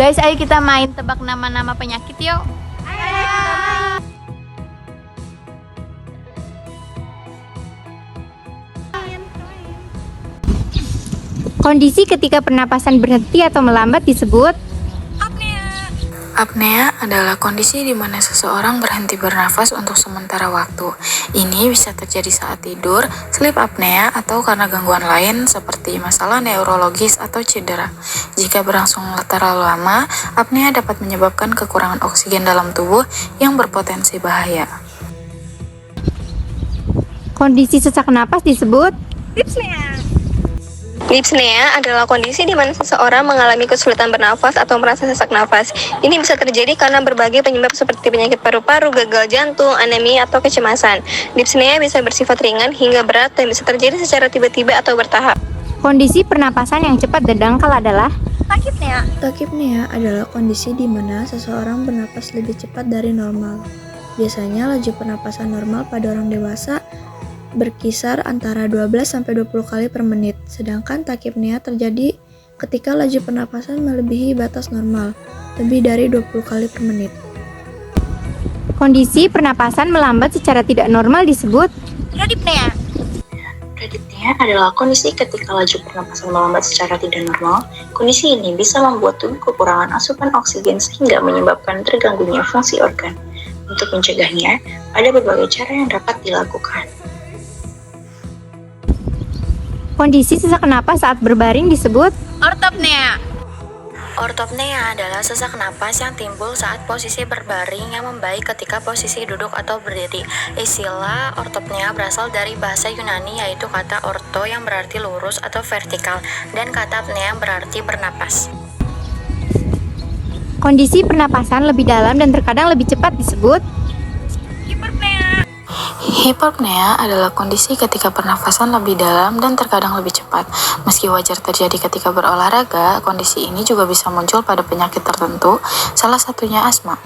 Guys, ayo kita main tebak nama-nama penyakit yuk. Kondisi ketika pernapasan berhenti atau melambat disebut apnea adalah kondisi di mana seseorang berhenti bernafas untuk sementara waktu. Ini bisa terjadi saat tidur, sleep apnea, atau karena gangguan lain seperti masalah neurologis atau cedera. Jika berlangsung terlalu lama, apnea dapat menyebabkan kekurangan oksigen dalam tubuh yang berpotensi bahaya. kondisi sesak napas disebut Dyspnea adalah kondisi di mana seseorang mengalami kesulitan bernafas atau merasa sesak nafas. Ini bisa terjadi karena berbagai penyebab seperti penyakit paru-paru, gagal jantung, anemia, atau kecemasan. Dyspnea bisa bersifat ringan hingga berat dan bisa terjadi secara tiba-tiba atau bertahap. Kondisi pernapasan yang cepat dan dangkal adalah Tachypnea. Tachypnea adalah kondisi di mana seseorang bernapas lebih cepat dari normal. Biasanya laju pernapasan normal pada orang dewasa berkisar antara 12-20 kali per menit, sedangkan tachypnea terjadi ketika laju pernapasan melebihi batas normal, lebih dari 20 kali per menit. kondisi pernapasan melambat secara tidak normal disebut Bradypnea. Bradypnea adalah kondisi ketika laju pernapasan melambat secara tidak normal. Kondisi ini bisa membuat tubuh kekurangan asupan oksigen sehingga menyebabkan terganggunya fungsi organ. Untuk mencegahnya, ada berbagai cara yang dapat dilakukan. kondisi sesak napas saat berbaring disebut Orthopnea. Ortopnea adalah sesak napas yang timbul saat posisi berbaring yang membaik ketika posisi duduk atau berdiri. Istilah ortopnea berasal dari bahasa Yunani yaitu kata orto yang berarti lurus atau vertikal dan kata apnea yang berarti bernapas. kondisi pernapasan lebih dalam dan terkadang lebih cepat disebut Hiperpnea adalah kondisi ketika pernafasan lebih dalam dan terkadang lebih cepat. Meski wajar terjadi ketika berolahraga, kondisi ini juga bisa muncul pada penyakit tertentu, salah satunya asma.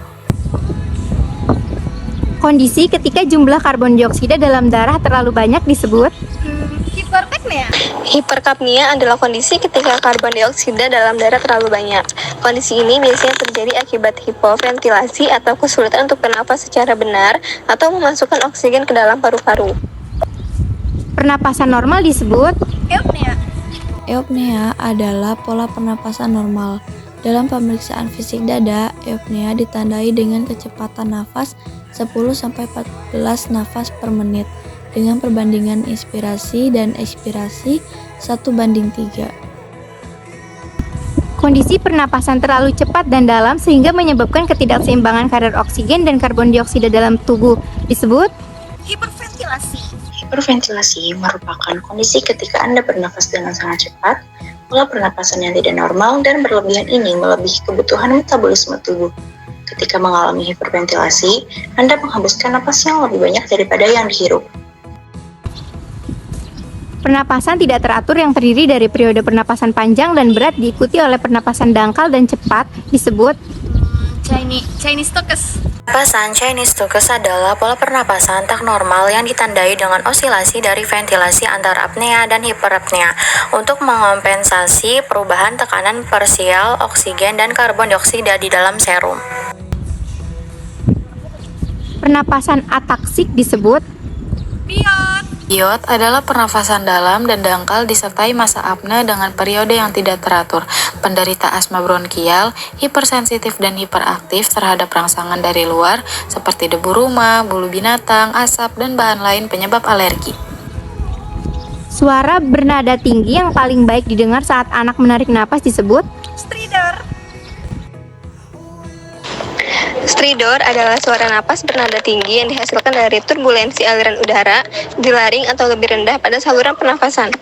kondisi ketika jumlah karbon dioksida dalam darah terlalu banyak disebut Hiperkapnia. Hiperkapnia adalah kondisi ketika karbon dioksida dalam darah terlalu banyak. Kondisi ini biasanya terjadi akibat hipoventilasi atau kesulitan untuk bernafas secara benar atau memasukkan oksigen ke dalam paru-paru. pernapasan normal disebut Eupnea adalah pola pernapasan normal. Dalam pemeriksaan fisik dada, eupnea ditandai dengan kecepatan nafas 10-14 nafas per menit dengan perbandingan inspirasi dan ekspirasi 1:3. kondisi pernapasan terlalu cepat dan dalam sehingga menyebabkan ketidakseimbangan kadar oksigen dan karbon dioksida dalam tubuh disebut Hiperventilasi. Hiperventilasi merupakan kondisi ketika Anda bernafas dengan sangat cepat, pola pernapasan yang tidak normal dan berlebihan ini melebihi kebutuhan metabolisme tubuh. Ketika mengalami hiperventilasi, Anda menghembuskan napas yang lebih banyak daripada yang dihirup. pernapasan tidak teratur yang terdiri dari periode pernapasan panjang dan berat diikuti oleh pernapasan dangkal dan cepat disebut Chinese Stokes. Pernapasan Chinese Stokes adalah pola pernapasan tak normal yang ditandai dengan osilasi dari ventilasi antara apnea dan hiperapnea untuk mengompensasi perubahan tekanan parsial oksigen dan karbon dioksida di dalam serum. pernapasan ataksik disebut Biot adalah pernafasan dalam dan dangkal disertai masa apne dengan periode yang tidak teratur. Penderita asma bronkial, hipersensitif dan hiperaktif terhadap rangsangan dari luar seperti debu rumah, bulu binatang, asap, dan bahan lain penyebab alergi. suara bernada tinggi yang paling baik didengar saat anak menarik napas disebut Stridor adalah suara napas bernada tinggi yang dihasilkan dari turbulensi aliran udara di laring atau lebih rendah pada saluran pernafasan.